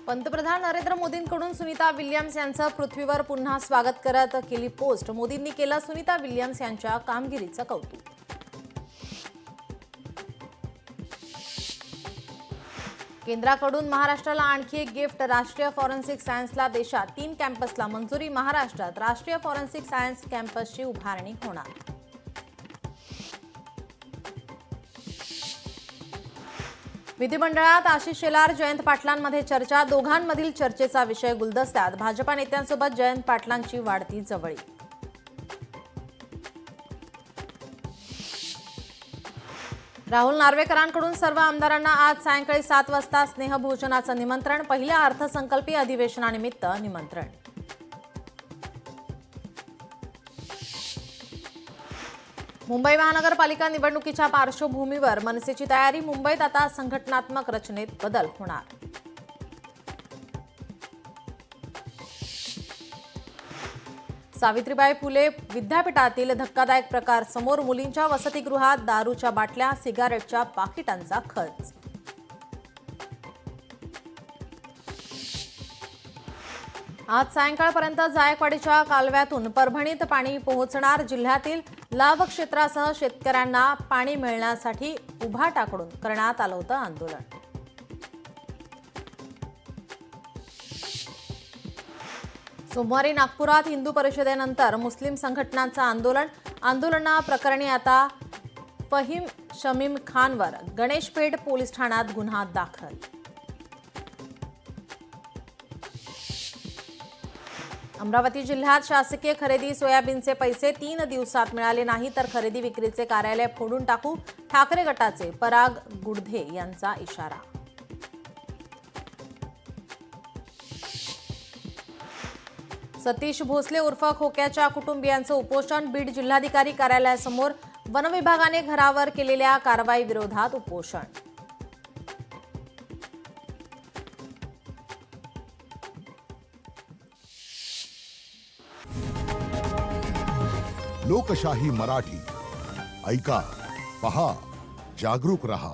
पंतप्रधान नरेंद्र मोदींकडून सुनीता विल्यम्स यांचं पृथ्वीवर पुन्हा स्वागत करत केली पोस्ट। मोदींनी केलं सुनीता विल्यम्स यांच्या कामगिरीचं कौतुक। केंद्राकडून महाराष्ट्राला आणखी एक गिफ्ट। राष्ट्रीय फॉरेन्सिक सायन्सला देशात 3 कॅम्पसला मंजुरी। महाराष्ट्रात राष्ट्रीय फॉरेन्सिक सायन्स कॅम्पसची उभारणी होणार। विधिमंडळात आशिष शेलार जयंत पाटलांमध्ये चर्चा। दोघांमधील चर्चेचा विषय गुलदस्त्यात। भाजपा नेत्यांसोबत जयंत पाटलांची वाढती जवळी। राहुल नार्वेकरांकडून सर्व आमदारांना आज सायंकाळी 7 वाजता स्नेहभोजनाचं निमंत्रण। पहिल्या अर्थसंकल्पीय अधिवेशनानिमित्त निमंत्रण। मुंबई महानगरपालिका निवडणुकीच्या पार्श्वभूमीवर मनसेची तयारी। मुंबईत आता संघटनात्मक रचनेत बदल होणार। सावित्रीबाई फुले विद्यापीठातील धक्कादायक प्रकार समोर। मुलींच्या वसतिगृहात दारूच्या बाटल्या, सिगारेटच्या पाकिटांचा खच। आज सायंकाळपर्यंत जायकवाडीच्या कालव्यातून परभणीत पाणी पोहोचणार। जिल्ह्यातील लाभ क्षेत्रासह शेतकऱ्यांना पाणी मिळण्यासाठी उभाटाकडून करण्यात आलं होतं आंदोलन। सोमवारी नागपुरात हिंदू परिषदेनंतर मुस्लिम संघटनांचं आंदोलन। आंदोलनाप्रकरणी आता फहीम शमीम खानवर गणेशपेठ पोलीस ठाण्यात गुन्हा दाखल। अमरावती जिल्ह्यात शासकीय खरेदी सोयाबीनचे पैसे 3 दिवसात मिळाले नाही तर खरेदी विक्रीचे कार्यालय फोडून टाकू। ठाकरे गटाचे पराग गुडधे यांचा इशारा। सतीश भोसले उर्फ खोक्याच्या कुटुंबियांचं उपोषण। बीड जिल्हाधिकारी कार्यालयासमोर वनविभागाने घरावर केलेल्या कारवाई विरोधात उपोषण। लोकशाही मराठी ऐका, पहा, जागरूक रहा।